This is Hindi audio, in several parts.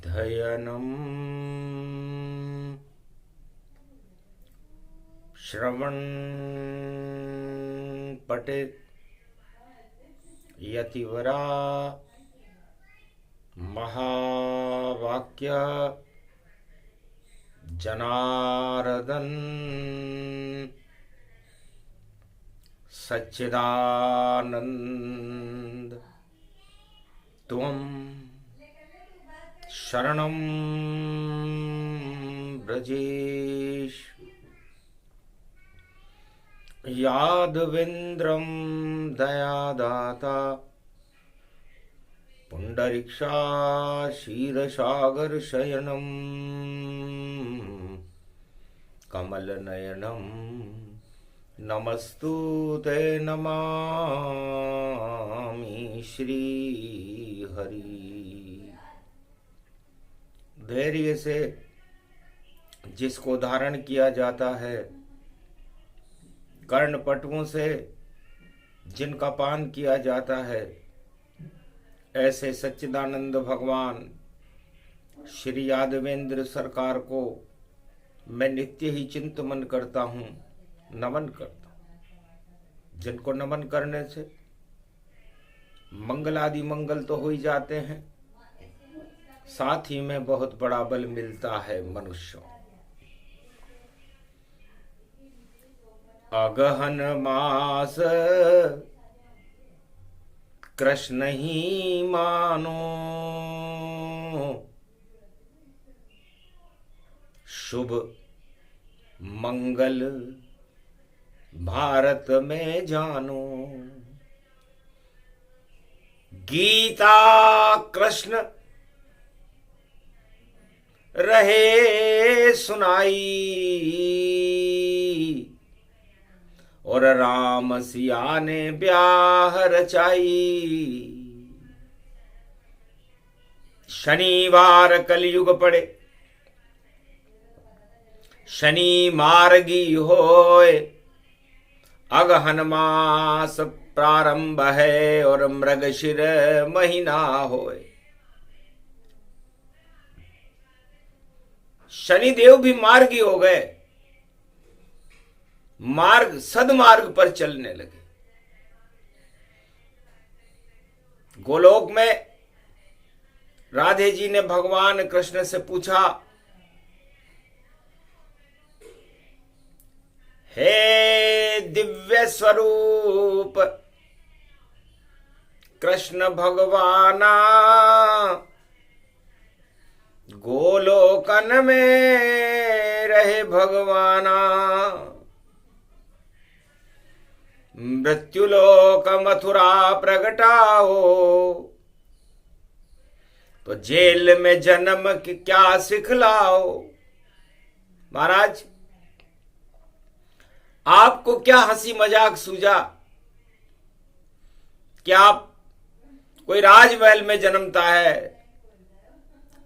अध्ययनम् श्रवण पठेत् यतिवरा महावाक्य जनार्दन सच्चिदानंद त्वं शरणं ब्रजेश यादवेन्द्रं दयादाता पुंडरीक्षा क्षीरसागर शयनं कमलनयनं नमस्तुते नमामि श्रीहरि। धैर्य से जिसको धारण किया जाता है, कर्णपटुओं से जिनका पान किया जाता है, ऐसे सच्चिदानंद भगवान श्री यादवेंद्र सरकार को मैं नित्य ही चिंतन करता हूँ, नमन करता हूँ। जिनको नमन करने से मंगल आदि मंगल तो हो ही जाते हैं, साथ ही में बहुत बड़ा बल मिलता है मनुष्यों। अगहन मास कृष्ण ही मानो, शुभ मंगल भारत में जानो। गीता कृष्ण रहे सुनाई, और राम सिया ने ब्याह रचाई। शनिवार कलयुग पड़े शनि मार्गी होए, अगहन मास प्रारंभ है और मृगशिर महीना होए। शनिदेव भी मार्गी हो गए, मार्ग सदमार्ग पर चलने लगे। गोलोक में राधे जी ने भगवान कृष्ण से पूछा, हे दिव्य स्वरूप कृष्ण भगवाना, गोलोकन में रहे भगवाना, मृत्युलोक मथुरा प्रगटाओ, तो जेल में जन्म की क्या सिखलाओ। महाराज, आपको क्या हंसी मजाक सूझा कि आप कोई राजमहल में जन्मता है,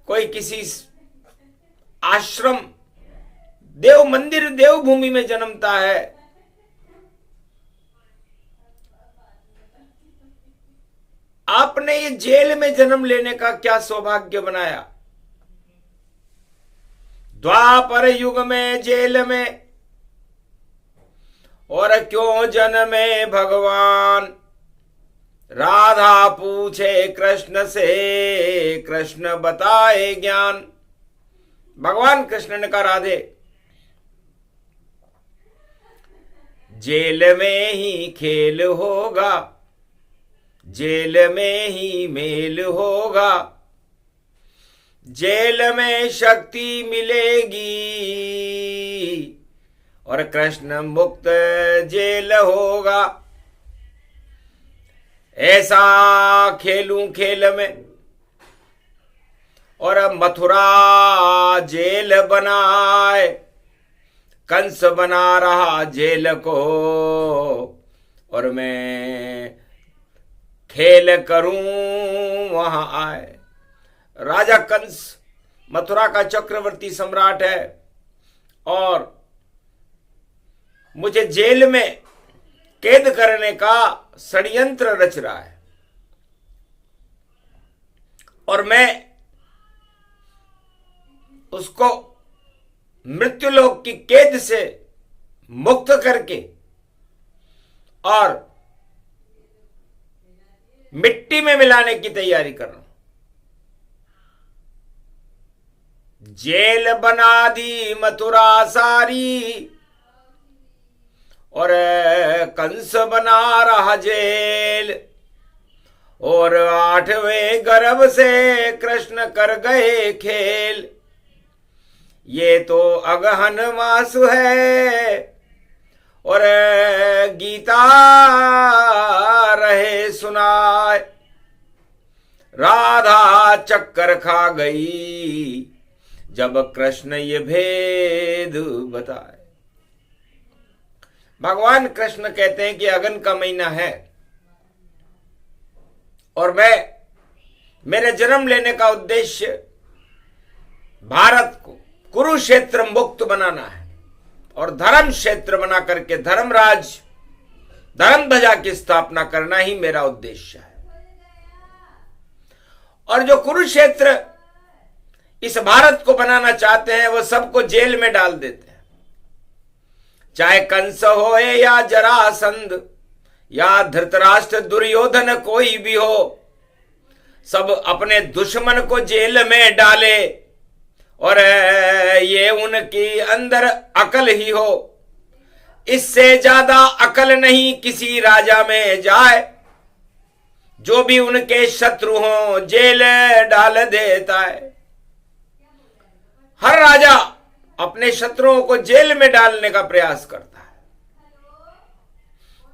कोई किसी आश्रम देव मंदिर देवभूमि में जन्मता है, आपने ये जेल में जन्म लेने का क्या सौभाग्य बनाया। द्वापर युग में जेल में, और क्यों जन्मे भगवान। राधा पूछे कृष्ण से, कृष्ण बताए ज्ञान। भगवान कृष्ण ने कहा, राधे जेल में ही खेल होगा, जेल में ही मेल होगा, जेल में शक्ति मिलेगी, और कृष्ण मुक्त जेल होगा। ऐसा खेलूं खेल में, और मथुरा जेल बनाए, कंस बना रहा जेल को, और मैं खेल करूं वहां आए। राजा कंस मथुरा का चक्रवर्ती सम्राट है, और मुझे जेल में कैद करने का षड्यंत्र रच रहा है, और मैं उसको मृत्युलोक की कैद से मुक्त करके और मिट्टी में मिलाने की तैयारी कर रहा हूं। जेल बना दी मथुरा सारी और कंस बना रहा जेल, और 8वें गर्भ से कृष्ण कर गए खेल। ये तो अगहन मास है और गीता रहे सुनाए, राधा चक्कर खा गई जब कृष्ण ये भेद बताए। भगवान कृष्ण कहते हैं कि अगन का महीना है और मेरे जन्म लेने का उद्देश्य भारत को कुरुक्षेत्र मुक्त बनाना है और धर्म क्षेत्र बना करके धर्मराज धर्म ध्वजा की स्थापना करना ही मेरा उद्देश्य है। और जो कुरुक्षेत्र इस भारत को बनाना चाहते हैं वो सबको जेल में डाल देते हैं, चाहे कंस हो या जरासंध या धृतराष्ट्र दुर्योधन कोई भी हो, सब अपने दुश्मन को जेल में डाले और ये उनकी अंदर अकल ही हो। इससे ज्यादा अकल नहीं किसी राजा में जाए, जो भी उनके शत्रु हो जेल डाल देता है। हर राजा अपने शत्रुओं को जेल में डालने का प्रयास करता है।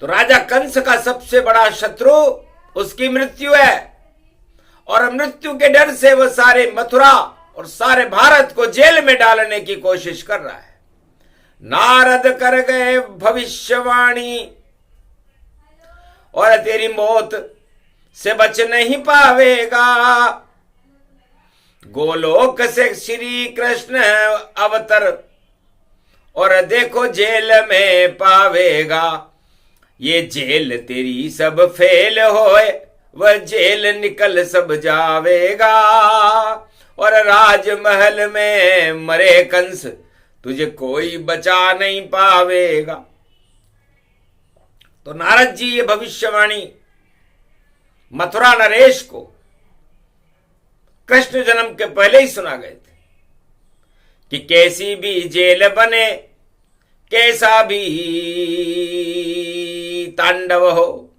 तो राजा कंस का सबसे बड़ा शत्रु उसकी मृत्यु है और मृत्यु के डर से वह सारे मथुरा और सारे भारत को जेल में डालने की कोशिश कर रहा है। नारद कर गए भविष्यवाणी और तेरी मौत से बच नहीं पावेगा, गोलोक से श्री कृष्ण अवतर और देखो जेल में पावेगा। ये जेल तेरी सब फेल होए वह जेल निकल सब जावेगा, और राजमहल में मरे कंस तुझे कोई बचा नहीं पावेगा। तो नारद जी ये भविष्यवाणी मथुरा नरेश को कृष्ण जन्म के पहले ही सुना गए थे कि कैसी भी जेल बने कैसा भी तांडव हो,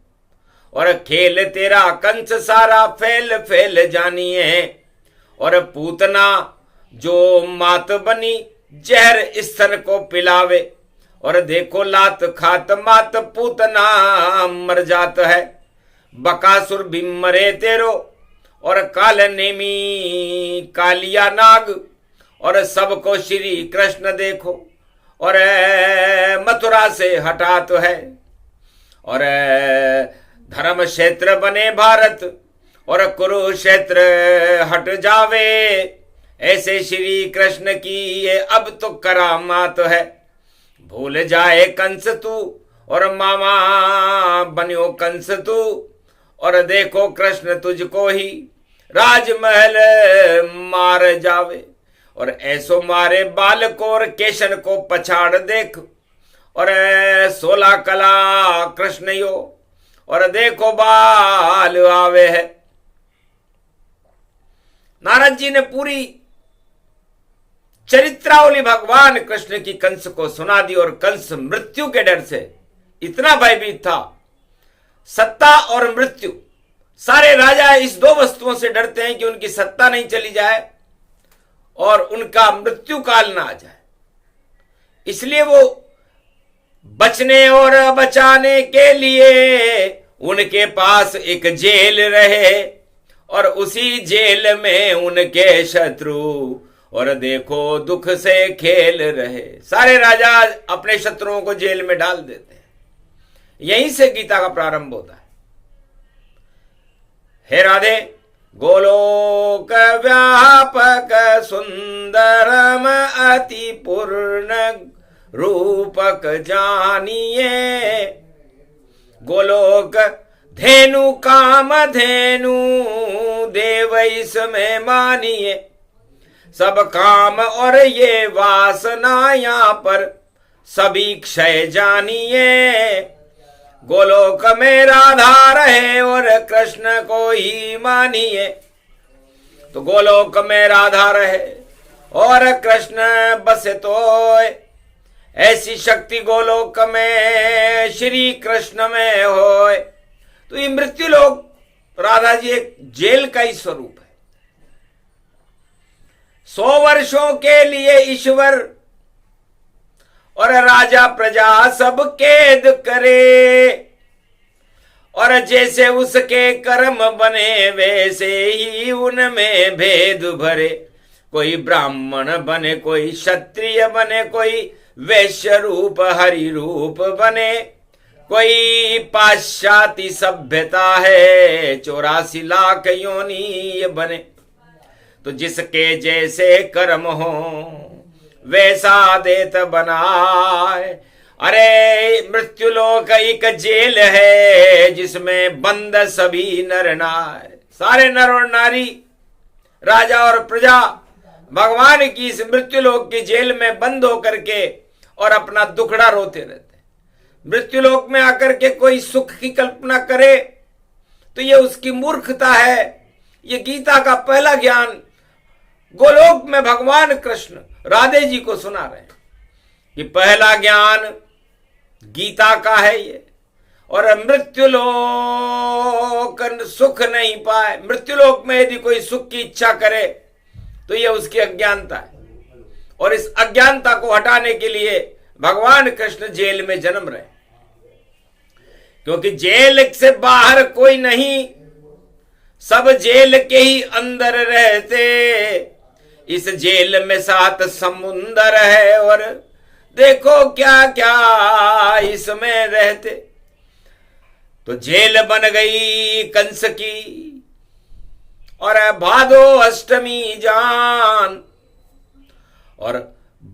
और खेल तेरा कंस सारा फेल फेल जानिए, और पूतना जो मात बनी जहर स्तन को पिलावे, और देखो लात खात मात पूतना मर जात है। बकासुर भी मरे तेरो और काल नेमी कालिया नाग, और सबको श्री कृष्ण देखो और मथुरा से हटा तो है, और धर्म क्षेत्र बने भारत और कुरुक्षेत्र हट जावे। ऐसे श्री कृष्ण की ये अब तो करामात है, भूल जाए कंस तू और मामा बनियो कंस तू, और देखो कृष्ण तुझको ही राजमहल मार जावे, और ऐसो मारे बालक और केशन को पछाड़ देख, और 16 कला कृष्ण यो और देखो बाल आवे है। नारद जी ने पूरी चरित्रावली भगवान कृष्ण की कंस को सुना दी, और कंस मृत्यु के डर से इतना भयभीत था। सत्ता और मृत्यु, सारे राजा इस दो वस्तुओं से डरते हैं कि उनकी सत्ता नहीं चली जाए और उनका मृत्यु काल ना आ जाए, इसलिए वो बचने और बचाने के लिए उनके पास एक जेल रहे और उसी जेल में उनके शत्रु और देखो दुख से खेल रहे। सारे राजा अपने शत्रुओं को जेल में डाल देते हैं। यहीं से गीता का प्रारंभ होता है। हे राधे, गोलोक व्यापक सुंदरम अति पूर्ण रूपक जानिए, गोलोक धेनु काम धेनु देव इसमें मानिए, सब काम और ये वासना यहाँ पर सभी क्षय जानिए। गोलोक में राधा रहे और कृष्ण को ही मानिए। तो गोलोक में राधा रहे और कृष्ण बसे तो ऐसी शक्ति गोलोक में श्री कृष्ण में होए। तो ये मृत्युलोक राधा जी एक जेल का ही स्वरूप है। 100 वर्षों के लिए ईश्वर और राजा प्रजा सब कैद करे, और जैसे उसके कर्म बने वैसे ही उनमें भेद भरे। कोई ब्राह्मण बने, कोई क्षत्रिय बने, कोई वैश्य रूप हरि रूप बने, कोई पाश्चात्य सभ्यता है 84 लाख योनि बने। तो जिसके जैसे कर्म हो वैसा देत बनाए। अरे मृत्युलोक एक जेल है जिसमें बंद सभी नर नार, सारे नर और नारी, राजा और प्रजा भगवान की इस मृत्युलोक की जेल में बंद होकर के और अपना दुखड़ा रोते रहते। मृत्युलोक में आकर के कोई सुख की कल्पना करे तो ये उसकी मूर्खता है। ये गीता का पहला ज्ञान गोलोक में भगवान कृष्ण राधे जी को सुना रहे हैं। ये पहला ज्ञान गीता का है ये। और मृत्युलोक सुख नहीं पाए, मृत्युलोक में यदि कोई सुख की इच्छा करे तो ये उसकी अज्ञानता है। और इस अज्ञानता को हटाने के लिए भगवान कृष्ण जेल में जन्म रहे, क्योंकि जेल से बाहर कोई नहीं, सब जेल के ही अंदर रहते। इस जेल में 7 समुंदर है और देखो क्या क्या इसमें रहते। तो जेल बन गई कंस की, और भादो अष्टमी जान, और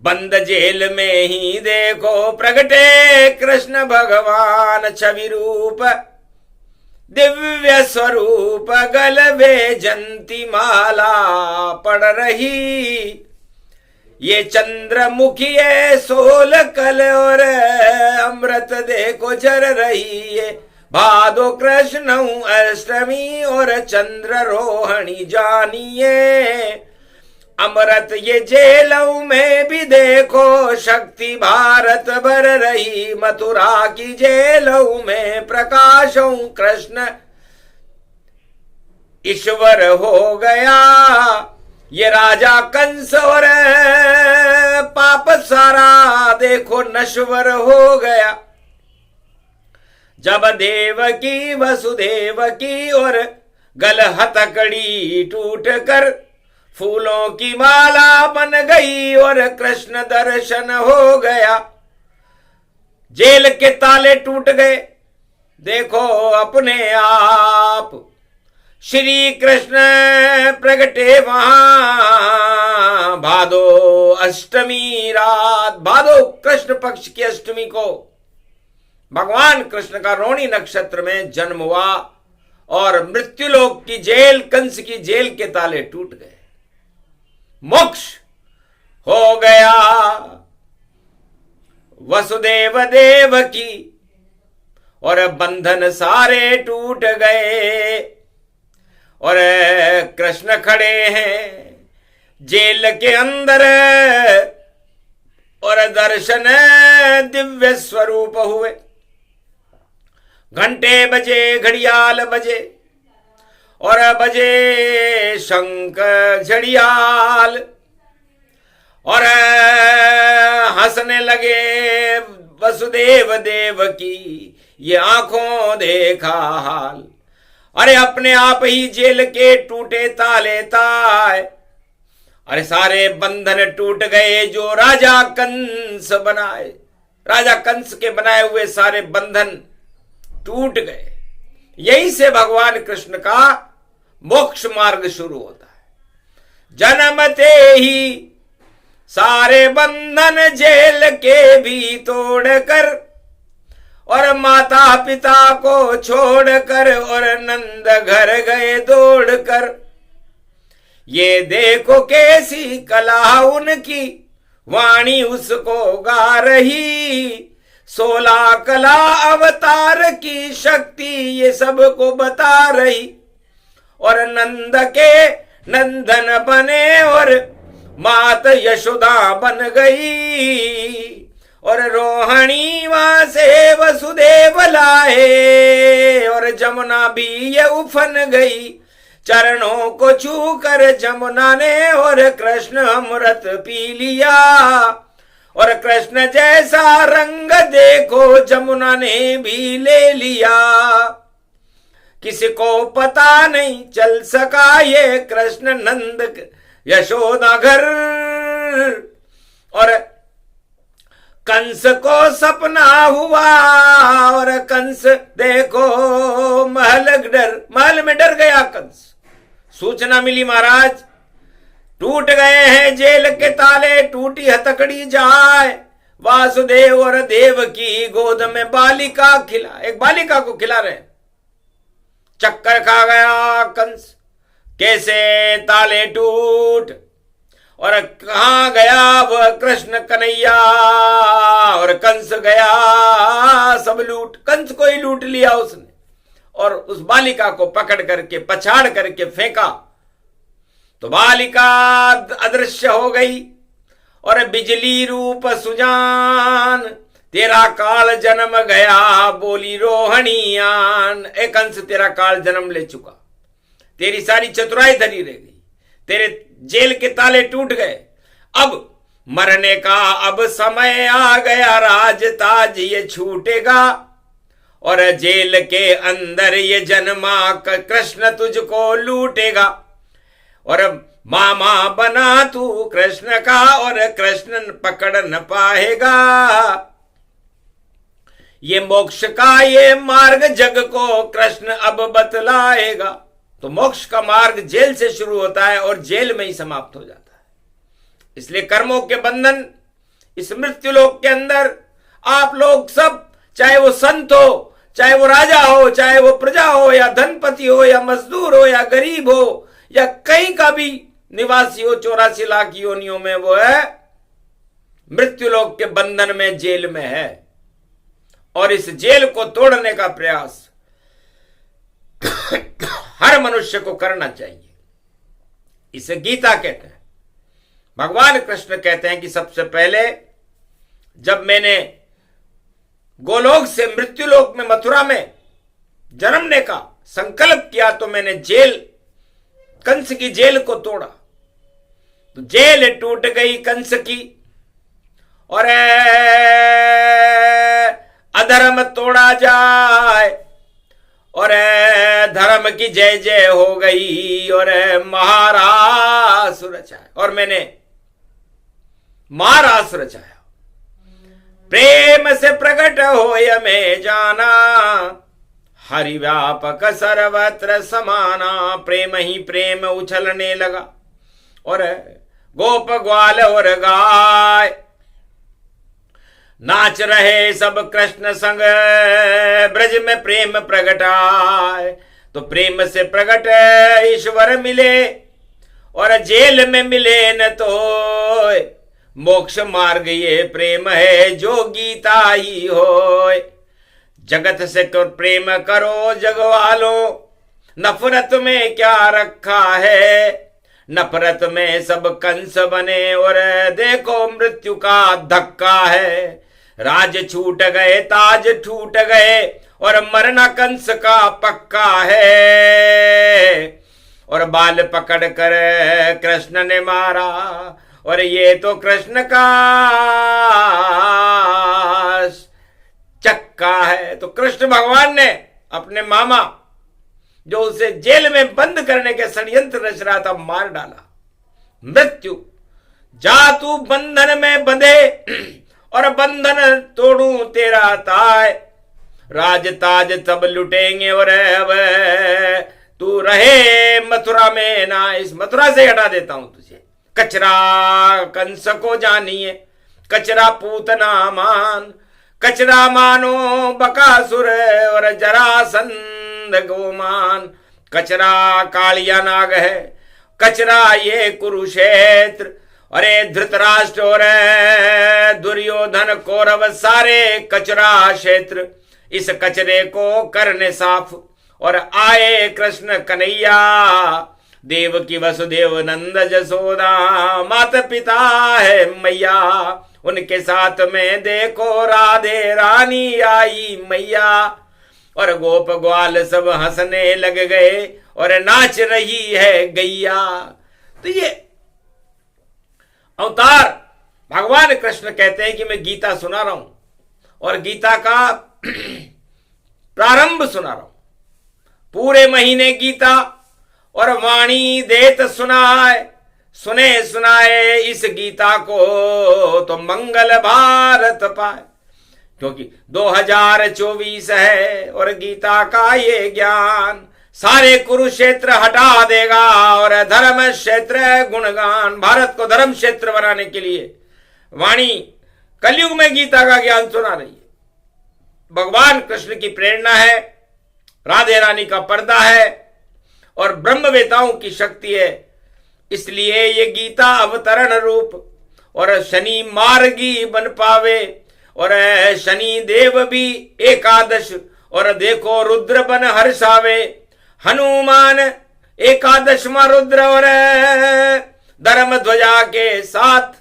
बंद जेल में ही देखो प्रगटे कृष्ण भगवान। छवि रूप दिव्य स्वरूप गलबे जंती माला पड़ रही। ये चंद्रमुखी है 16 कल और अमृत देखो झर रही है। भादो कृष्ण अष्टमी और चंद्र रोहिणी जानिए। अमृत ये जेलों में भी देखो शक्ति भारत भर रही। मथुरा की जेलों में प्रकाशों कृष्ण ईश्वर हो गया। ये राजा कंस और पाप सारा देखो नश्वर हो गया। जब देवकी वसुदेव की और गल हथकड़ी टूट कर फूलों की माला बन गई और कृष्ण दर्शन हो गया। जेल के ताले टूट गए, देखो अपने आप श्री कृष्ण प्रगटे वहां। भादो अष्टमी रात, भादो कृष्ण पक्ष की अष्टमी को भगवान कृष्ण का रोहिणी नक्षत्र में जन्म हुआ और मृत्युलोक की जेल, कंस की जेल के ताले टूट गए, मोक्ष हो गया। वसुदेव देव की और बंधन सारे टूट गए और कृष्ण खड़े हैं जेल के अंदर और दर्शन दिव्य स्वरूप हुए। घंटे बजे, घड़ियाल बजे और बजे शंख झड़ियाल और हंसने लगे वसुदेव देव की ये आंखों देखा हाल। अरे अपने आप ही जेल के टूटे ताले ताए, अरे सारे बंधन टूट गए जो राजा कंस बनाए, राजा कंस के बनाए हुए सारे बंधन टूट गए। यहीं से भगवान कृष्ण का मोक्ष मार्ग शुरू होता है। जन्मते ही सारे बंधन जेल के भी तोड़कर और माता पिता को छोड़कर और नंद घर गए दौड़कर। ये देखो कैसी कला उनकी, वाणी उसको गा रही। 16 कला अवतार की शक्ति ये सबको बता रही। और नंद के नंदन बने और मात यशोदा बन गई। और रोहिणी वहां से वसुदेव लाए, और जमुना भी ये उफन गई। चरणों को छू कर जमुना ने और कृष्ण अमृत पी लिया। और कृष्ण जैसा रंग देखो जमुना ने भी ले लिया। किसी को पता नहीं चल सका ये कृष्ण नंद यशोदा घर। और कंस को सपना हुआ, और कंस देखो महल में डर गया कंस। सूचना मिली महाराज टूट गए हैं जेल के ताले, टूटी हथकड़ी जाए। वासुदेव और देव की गोद में बालिका खिला, एक बालिका को खिला रहे। चक्कर खा गया कंस, कैसे ताले टूट, और कहां गया वह कृष्ण कन्हैया। और कंस गया सब लूट, कंस को ही लूट लिया उसने। और उस बालिका को पकड़ करके पछाड़ करके फेंका, तो बालिका अदृश्य हो गई। और बिजली रूप सुजान, तेरा काल जन्म गया बोली रोहिणीयान। एक कंस तेरा काल जन्म ले चुका, तेरी सारी चतुराई धरी रह गई, तेरे जेल के ताले टूट गए। अब मरने का अब समय आ गया, राज ताज ये छूटेगा। और जेल के अंदर ये जन्मा कृष्ण तुझको लूटेगा। और मामा बना तू कृष्ण का, और कृष्ण पकड़ न पाएगा। ये मोक्ष का ये मार्ग जग को कृष्ण अब बतलाएगा। तो मोक्ष का मार्ग जेल से शुरू होता है और जेल में ही समाप्त हो जाता है। इसलिए कर्मों के बंधन इस मृत्यु लोक के अंदर आप लोग सब, चाहे वो संत हो, चाहे वो राजा हो, चाहे वो प्रजा हो, या धनपति हो, या मजदूर हो, या गरीब हो, या कहीं का भी निवासी हो, 84 लाख योनियों में वो है मृत्यु लोक के बंधन में, जेल में है। और इस जेल को तोड़ने का प्रयास हर मनुष्य को करना चाहिए। इसे गीता कहते हैं। भगवान कृष्ण कहते हैं कि सबसे पहले जब मैंने गोलोक से मृत्युलोक में मथुरा में जन्मने का संकल्प किया, तो मैंने जेल, कंस की जेल को तोड़ा। तो जेल टूट गई कंस की, और अधर्म तोड़ा जाए, और धर्म की जय जय हो गई, और महारासुर रचाया। और मैंने महारास रचाया। प्रेम से प्रकट होय में जाना, हरि व्यापक सर्वत्र समाना। प्रेम ही प्रेम उछलने लगा, और गोप ग्वाल और गाय नाच रहे सब कृष्ण संग। ब्रज में प्रेम प्रगटाए, तो प्रेम से प्रकट ईश्वर मिले, और जेल में मिले न तो। मोक्ष मार्ग ये प्रेम है जो गीता ही हो। जगत से प्रेम करो जगवालो, नफरत में क्या रखा है। नफरत में सब कंस बने, और देखो मृत्यु का धक्का है। राज छूट गए, ताज टूट गए, और मरना कंस का पक्का है। और बाल पकड़ कर कृष्ण ने मारा, और ये तो कृष्ण का चक्का है। तो कृष्ण भगवान ने अपने मामा, जो उसे जेल में बंद करने के षड्यंत्र रच रहा था, मार डाला। मृत्यु जा तू बंधन में बंधे, और बंधन तोड़ू तेरा ताय। राज ताज तब लुटेंगे, और अब तू रहे मथुरा में ना। इस मथुरा से हटा देता हूं तुझे। कचरा कंस को जानिए, कचरा पूतना मान। कचरा मानो बकासुर, और जरासंध गोमान। कचरा कालिया नाग है, कचरा ये कुरुक्षेत्र। अरे धृतराष्ट्र और दुर्योधन कौरव सारे कचरा क्षेत्र, इस कचरे को करने साफ। और आए कृष्ण कन्हैया, देव की वसुदेव नंद जसोदा, माता पिता है मैया, उनके साथ में देखो राधे रानी आई मैया। और गोप ग्वाल सब हंसने लग गए और नाच रही है गैया। तो ये अवतार भगवान कृष्ण कहते हैं कि मैं गीता सुना रहा हूं और गीता का प्रारंभ सुना रहा हूं। पूरे महीने गीता और वाणी देत सुनाए, सुने सुनाए इस गीता को तो मंगल भारत पाए। क्योंकि 2024 है और गीता का ये ज्ञान सारे कुरुक्षेत्र हटा देगा और धर्म क्षेत्र गुणगान। भारत को धर्म क्षेत्र बनाने के लिए वाणी कलयुग में गीता का ज्ञान सुना रही है। भगवान कृष्ण की प्रेरणा है, राधे रानी का पर्दा है और ब्रह्मवेताओं की शक्ति है। इसलिए ये गीता अवतरण रूप और शनि मार्गी बन पावे। और शनि देव भी एकादश और देखो रुद्र बन हर्षावे। हनुमान एकादशमा रुद्र और धर्म ध्वजा के साथ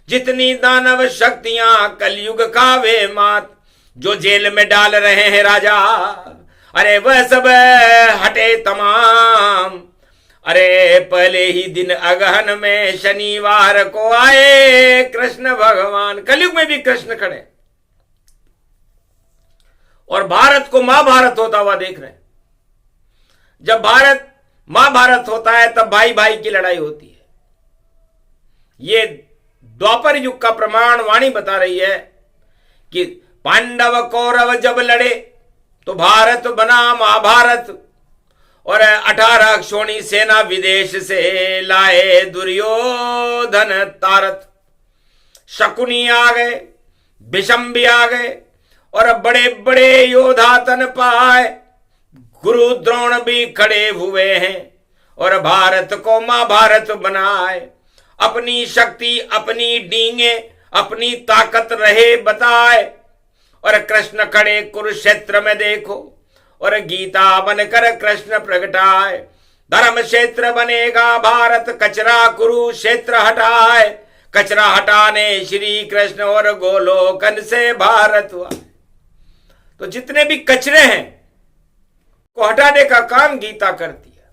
जितनी दानव शक्तियां कलयुग का वे मात। जो जेल में डाल रहे हैं राजा, अरे वह सब हटे तमाम। अरे पहले ही दिन अगहन में शनिवार को आए कृष्ण भगवान। कलयुग में भी कृष्ण खड़े और भारत को महाभारत होता हुआ देख रहे हैं। जब भारत महाभारत होता है तब भाई भाई की लड़ाई होती है। ये द्वापर युग का प्रमाण वाणी बता रही है कि पांडव कौरव जब लड़े तो भारत बना महाभारत। और 18 क्षोणी सेना विदेश से लाए दुर्योधन तारत। शकुनी आ गए, भीष्म भी आ गए और बड़े बड़े योद्धा तन पाए। गुरु द्रोण भी खड़े हुए हैं और भारत को महाभारत बनाए। अपनी शक्ति, अपनी डींगे, अपनी ताकत रहे बताए। और कृष्ण खड़े कुरुक्षेत्र में देखो और गीता बनकर कृष्ण प्रगटाए। धर्म क्षेत्र बनेगा भारत, कचरा कुरुक्षेत्र हटाए। कचरा हटाने श्री कृष्ण और गोलोकन से भारत हुआ। तो जितने भी कचरे हैं को हटाने का काम गीता करती है।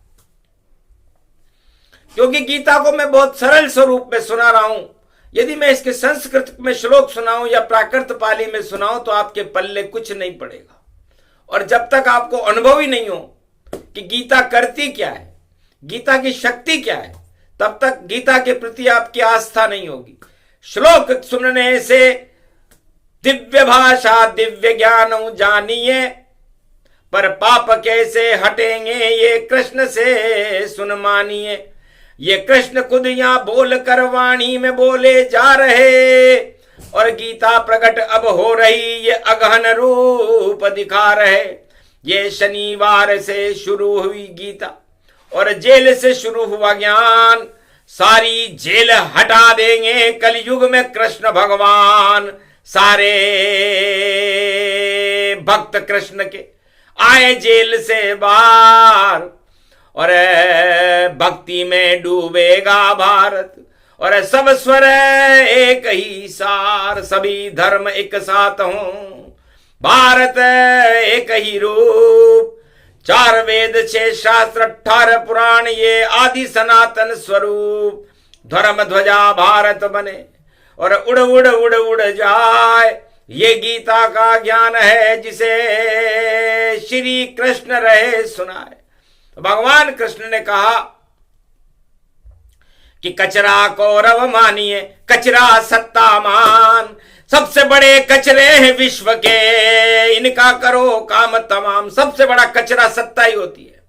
क्योंकि गीता को मैं बहुत सरल स्वरूप में सुना रहा हूं। यदि मैं इसके संस्कृत में श्लोक सुनाऊं या प्राकृत पाली में सुनाऊं तो आपके पल्ले कुछ नहीं पड़ेगा। और जब तक आपको अनुभव ही नहीं हो कि गीता करती क्या है, गीता की शक्ति क्या है, तब तक गीता के प्रति आपकी आस्था नहीं होगी। श्लोक सुनने से दिव्य भाषा दिव्य ज्ञान जानिए, पर पाप कैसे हटेंगे ये कृष्ण से सुन मानिए। ये कृष्ण खुद यहां बोल कर वाणी में बोले जा रहे और गीता प्रकट अब हो रही, ये अगहन रूप दिखा रहे। ये शनिवार से शुरू हुई गीता और जेल से शुरू हुआ ज्ञान। सारी जेल हटा देंगे कलयुग में कृष्ण भगवान। सारे भक्त कृष्ण के आए जेल से बाहर और भक्ति में डूबेगा भारत। और सब स्वर एक ही सार, सभी धर्म एक साथ हों, भारत एक ही रूप। 4 वेद 6 शास्त्र 18 पुराण ये आदि सनातन स्वरूप। धर्म ध्वजा भारत बने और उड़ उड़ उड़ उड़ जाए। ये गीता का ज्ञान है जिसे श्री कृष्ण रहे सुनाए। भगवान कृष्ण ने कहा कि कचरा कौरव मानिए, कचरा सत्ता मान। सबसे बड़े कचरे हैं विश्व के, इनका करो काम तमाम। सबसे बड़ा कचरा सत्ता ही होती है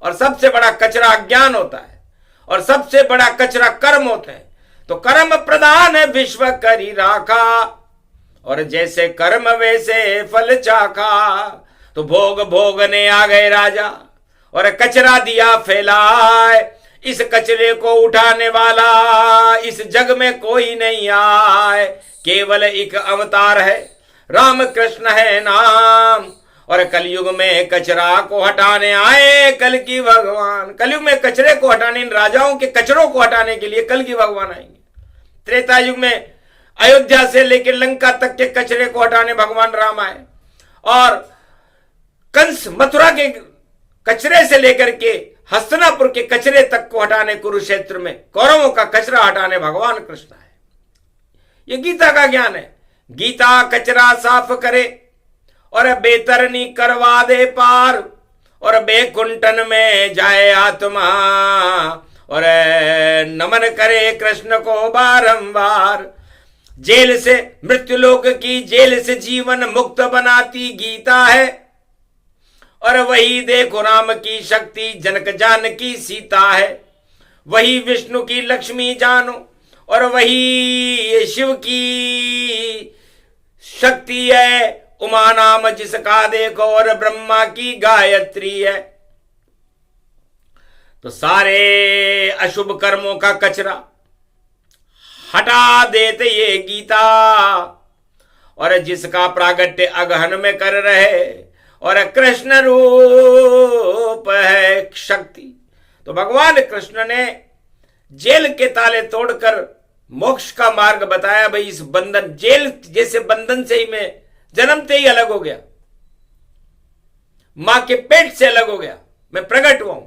और सबसे बड़ा कचरा ज्ञान होता है और सबसे बड़ा कचरा कर्म होते हैं। तो कर्म प्रधान है विश्व करी राखा और जैसे कर्म वैसे फल चाखा। तो भोग भोगने आ गए राजा और कचरा दिया फैलाए। इस कचरे को उठाने वाला इस जग में कोई नहीं आए, केवल एक अवतार है, राम कृष्ण है नाम। और कलयुग में कचरा को हटाने आए कल की भगवान। कलयुग में कचरे को हटाने, इन राजाओं के कचरों को हटाने के लिए कल की भगवान आएंगे। त्रेता युग में अयोध्या से लेकर लंका तक के कचरे को हटाने भगवान राम आए, और कंस मथुरा के कचरे से लेकर के हस्तिनापुर के कचरे तक को हटाने, कुरुक्षेत्र में कौरवों का कचरा हटाने भगवान कृष्ण है। ये गीता का ज्ञान है। गीता कचरा साफ करे और बेतरनी करवा दे पार, और बेकुंठन में जाए आत्मा, और नमन करे कृष्ण को बारंबार। जेल से मृत्युलोक की, जेल से जीवन मुक्त बनाती गीता है, और वही देखो राम की शक्ति, जनक जानकी सीता है। वही विष्णु की लक्ष्मी जानो, और वही शिव की शक्ति है, उमा नाम जिसका देखो, और ब्रह्मा की गायत्री है। तो सारे अशुभ कर्मों का कचरा हटा देते ये गीता, और जिसका प्रागट्य अगहन में कर रहे, और कृष्ण रूप है शक्ति। तो भगवान कृष्ण ने जेल के ताले तोड़कर मोक्ष का मार्ग बताया। भाई इस बंधन, जेल जैसे बंधन से ही मैं जन्मते ही अलग हो गया, मां के पेट से अलग हो गया, मैं प्रकट हुआ हूं,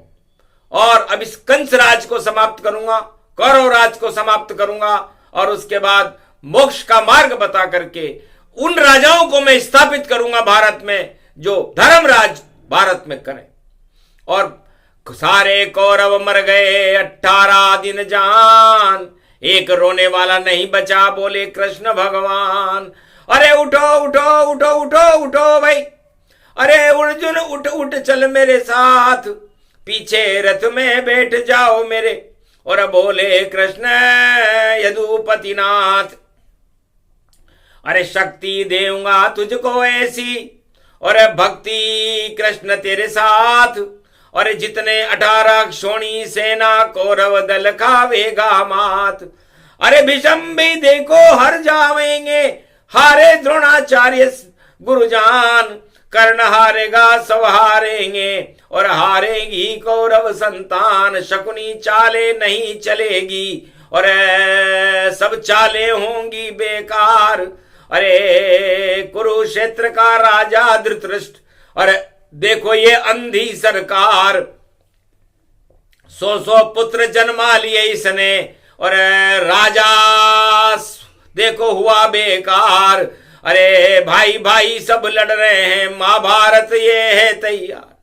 और अब इस कंस राज को समाप्त करूंगा, कौरव राज को समाप्त करूंगा, और उसके बाद मोक्ष का मार्ग बता करके उन राजाओं को मैं स्थापित करूंगा भारत में, जो धर्मराज भारत में करें। और सारे कौरव मर गए 18 दिन जान, एक रोने वाला नहीं बचा, बोले कृष्ण भगवान। अरे उठो उठो उठो उठो उठो भाई, अरे अर्जुन उठ उठ चल मेरे साथ, पीछे रथ में बैठ जाओ मेरे। और बोले कृष्ण यदुपतिनाथ, अरे शक्ति देऊंगा तुझको ऐसी, और भक्ति कृष्ण तेरे साथ, और जितने 18 क्षोणी सेना कौरव दल खावेगा मात। अरे भीषम भी देखो हर जावेंगे, हारे द्रोणाचार्य गुरुजान, कर्ण हारेगा सब हारेंगे, और हारेगी कौरव संतान। शकुनी चाले नहीं चलेगी, और सब चाले होंगी बेकार। अरे कुरुक्षेत्र का राजा धृतराष्ट्र, और देखो ये अंधी सरकार, 100 पुत्र जन्मा लिए इसने, और राजा देखो हुआ बेकार। अरे भाई भाई सब लड़ रहे हैं, महाभारत ये है तैयार।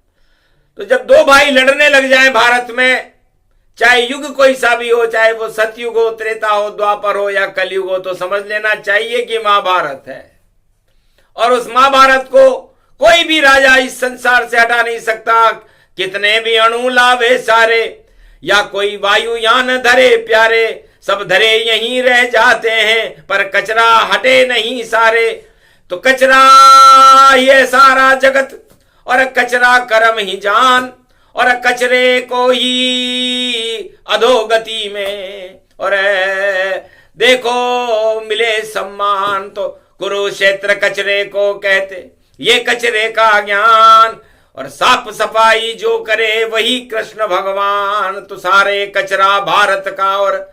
तो जब दो भाई लड़ने लग जाए भारत में, चाहे युग कोई सा भी हो, चाहे वो सतयुग हो, त्रेता हो, द्वापर हो या कलयुग हो, तो समझ लेना चाहिए कि महाभारत है। और उस महाभारत को कोई भी राजा इस संसार से हटा नहीं सकता, कितने भी अणु लावे सारे, या कोई वायुयान धरे प्यारे, सब धरे यहीं रह जाते हैं, पर कचरा हटे नहीं सारे। तो कचरा ये सारा जगत, और कचरा कर्म ही जान, और कचरे को ही अधोगति में, और देखो मिले सम्मान। तो कुरुक्षेत्र कचरे को कहते, ये कचरे का ज्ञान, और साफ सफाई जो करे वही कृष्ण भगवान। तो सारे कचरा भारत का और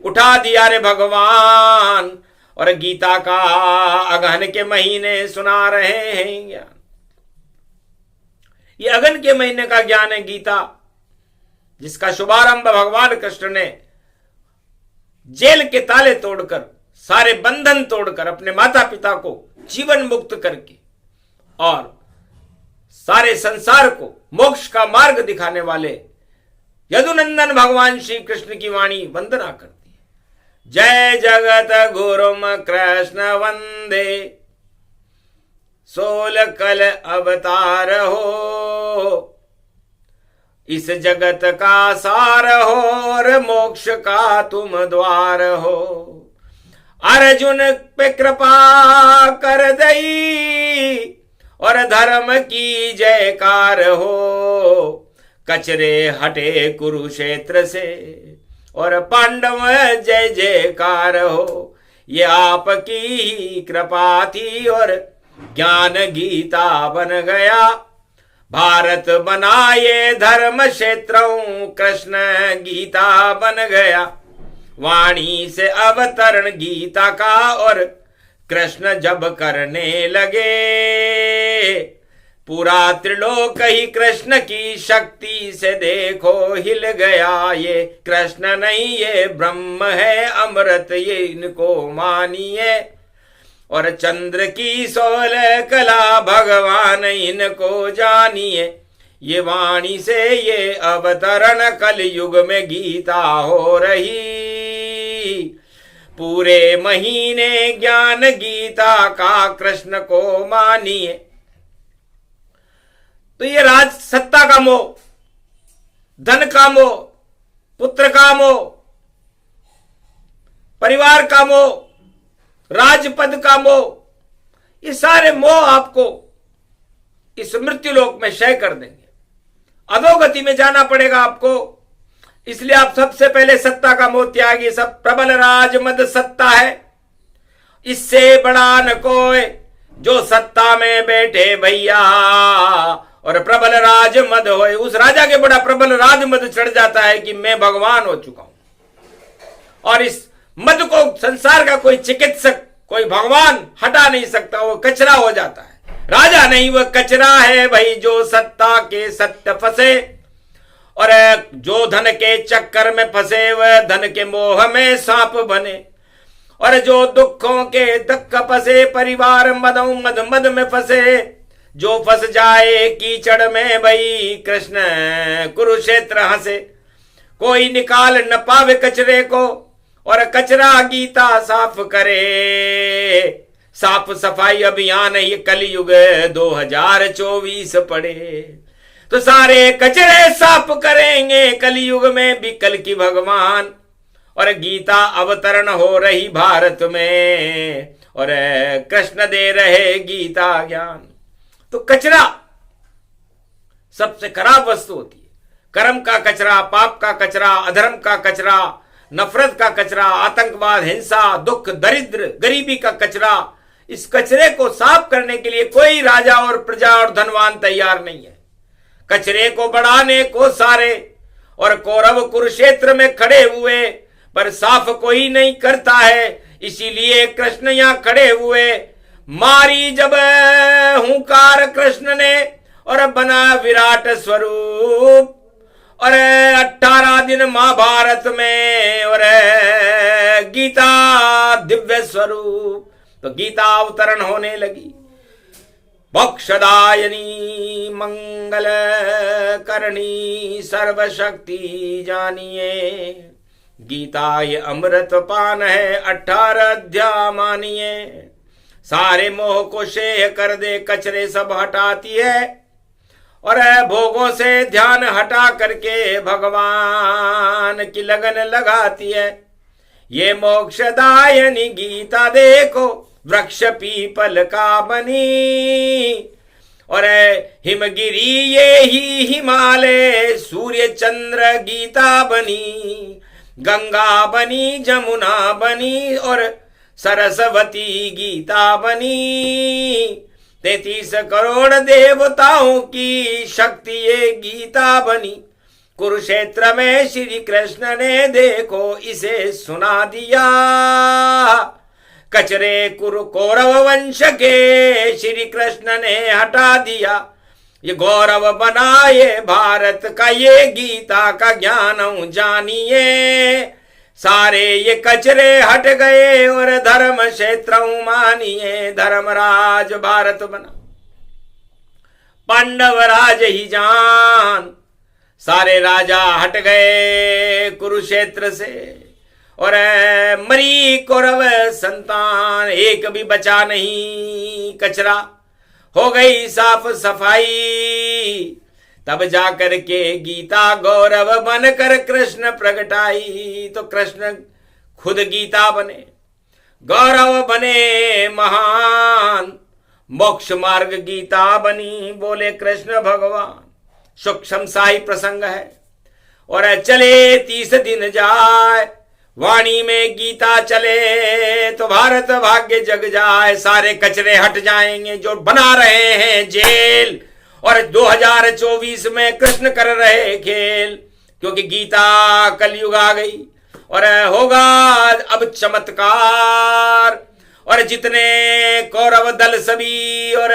उठा दिया रे भगवान, और गीता का अगहन के महीने सुना रहे हैं ज्ञान। ये अगहन के महीने का ज्ञान है गीता, जिसका शुभारंभ भगवान कृष्ण ने जेल के ताले तोड़कर, सारे बंधन तोड़कर, अपने माता पिता को जीवन मुक्त करके, और सारे संसार को मोक्ष का मार्ग दिखाने वाले यदुनंदन भगवान श्री कृष्ण की वाणी वंदना करती है। जय जगत गुरुम कृष्ण वंदे, 16 कल अवतार हो, इस जगत का सार हो, और मोक्ष का तुम द्वार हो। अर्जुन पे कृपा कर दई, और धर्म की जयकार हो, कचरे हटे कुरुक्षेत्र से और पांडव जय जयकार हो। ये आपकी ही कृपा थी और ज्ञान गीता बन गया। भारत बना ये धर्म क्षेत्रों, कृष्ण गीता बन गया। वाणी से अवतरण गीता का और कृष्ण जब करने लगे, पूरा त्रिलोक ही कृष्ण की शक्ति से देखो हिल गया। ये कृष्ण नहीं ये ब्रह्म है अमृत, ये इनको मानिए। और चंद्र की 16 कला भगवान इनको जानिए। ये वाणी से ये अवतरण कल युग में गीता हो रही। पूरे महीने ज्ञान गीता का कृष्ण को मानिए। तो ये राज सत्ता का मोह, धन का मोह, पुत्र का मोह, परिवार का मोह, राजपद का मोह, ये सारे मोह आपको इस मृत्युलोक में क्षय कर देंगे। अधोगति में जाना पड़ेगा आपको। इसलिए आप सबसे पहले सत्ता का मोह त्यागिए। सब प्रबल राजमद सत्ता है, इससे बड़ा न कोई। जो सत्ता में बैठे भैया और प्रबल राजमद होए, उस राजा के बड़ा प्रबल राजमद चढ़ जाता है कि मैं भगवान हो चुका हूं। और इस मद को संसार का कोई चिकित्सक, कोई भगवान हटा नहीं सकता। वो कचरा हो जाता है। राजा नहीं, वह कचरा है भाई, जो सत्ता के सत्य फंसे और जो धन के चक्कर में फंसे, वह धन के मोह में सांप बने। और जो दुखों के धक्का फंसे, परिवार मदों मद मद में फंसे। जो फंस जाए कीचड़ में भाई, कृष्ण कुरुक्षेत्र हंसे। कोई निकाल न पावे कचरे को, और कचरा गीता साफ करे। साफ सफाई अभियान ये कलयुग 2024 पड़े, तो सारे कचरे साफ करेंगे कलयुग में भी कल की भगवान। और गीता अवतरण हो रही भारत में, और कृष्ण दे रहे गीता ज्ञान। तो कचरा सबसे खराब वस्तु होती है। कर्म का कचरा, पाप का कचरा, अधर्म का कचरा, नफरत का कचरा, आतंकवाद, हिंसा, दुख, दरिद्र, गरीबी का कचरा। इस कचरे को साफ करने के लिए कोई राजा और प्रजा और धनवान तैयार नहीं है। कचरे को बढ़ाने को सारे, और कौरव कुरुक्षेत्र में खड़े हुए, पर साफ कोई नहीं करता है। इसीलिए कृष्ण यहां खड़े हुए। मारी जब हुंकार कृष्ण ने, और बना विराट स्वरूप। और 18 दिन महाभारत में, और गीता दिव्य स्वरूप। तो गीता अवतरण होने लगी। मोक्षदायिनी मंगल करणी सर्वशक्ति जानिए। गीता ये अमृत पान है, 18 अध्याय मानिए। सारे मोह को शेह कर दे, कचरे सब हटाती है। और भोगों से ध्यान हटा करके भगवान की लगन लगाती है। ये मोक्षदायिनी गीता देखो, वृक्ष पीपल का बनी। और हिमगिरी ये ही हिमालय, सूर्य चंद्र गीता बनी। गंगा बनी, जमुना बनी, और सरस्वती गीता बनी। 33 करोड़ देवताओं की शक्ति ये गीता बनी। कुरुक्षेत्र में श्री कृष्ण ने देखो इसे सुना दिया। कचरे कौरव वंश के श्री कृष्ण ने हटा दिया। ये गौरव बना ये भारत का, ये गीता का ज्ञान जानिए। सारे ये कचरे हट गए और धर्म क्षेत्र मानिए। धर्मराज भारत बना, पांडव राज ही जान। सारे राजा हट गए कुरुक्षेत्र से, और मरी कौरव संतान एक भी बचा नहीं। कचरा हो गई साफ सफाई। तब जाकर के गीता गौरव बनकर कृष्ण प्रगटाई। तो कृष्ण खुद गीता बने, गौरव बने महान। मोक्ष मार्ग गीता बनी, बोले कृष्ण भगवान। सूक्ष्म सा ही प्रसंग है। और चले 30 दिन जाए, वाणी में गीता चले, तो भारत भाग्य जग जाए। सारे कचरे हट जाएंगे जो बना रहे हैं जेल, और 2024 में कृष्ण कर रहे खेल, क्योंकि गीता कलयुग आ गई और होगा अब चमत्कार। और जितने कौरव दल सभी और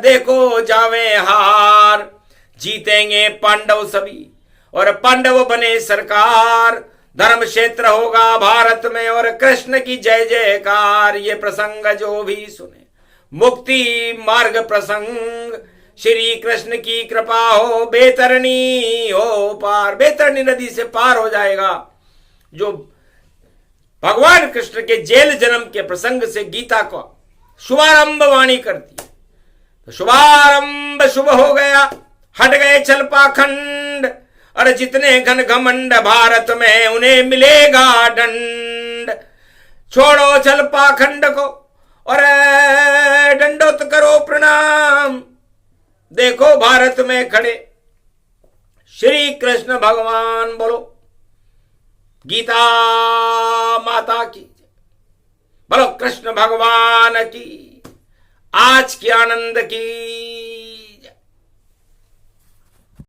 देखो जावे हार, जीतेंगे पांडव सभी और पांडव बने सरकार। धर्म क्षेत्र होगा भारत में और कृष्ण की जय जयकार। ये प्रसंग जो भी सुने मुक्ति मार्ग प्रसंग, श्री कृष्ण की कृपा हो बेतरनी हो पार। बेतरनी नदी से पार हो जाएगा। जो भगवान कृष्ण के जेल जन्म के प्रसंग से गीता को शुभारंभ वाणी करती है, तो शुभारंभ शुभ हो गया। हट गए छल पाखंड, और जितने घन घमंड भारत में उन्हें मिलेगा दंड। छोड़ो छल पाखंड को और दंडोत करो प्रणाम। देखो भारत में खड़े श्री कृष्ण भगवान, बोलो गीता माता की, बोलो कृष्ण भगवान की, आज की आनंद की।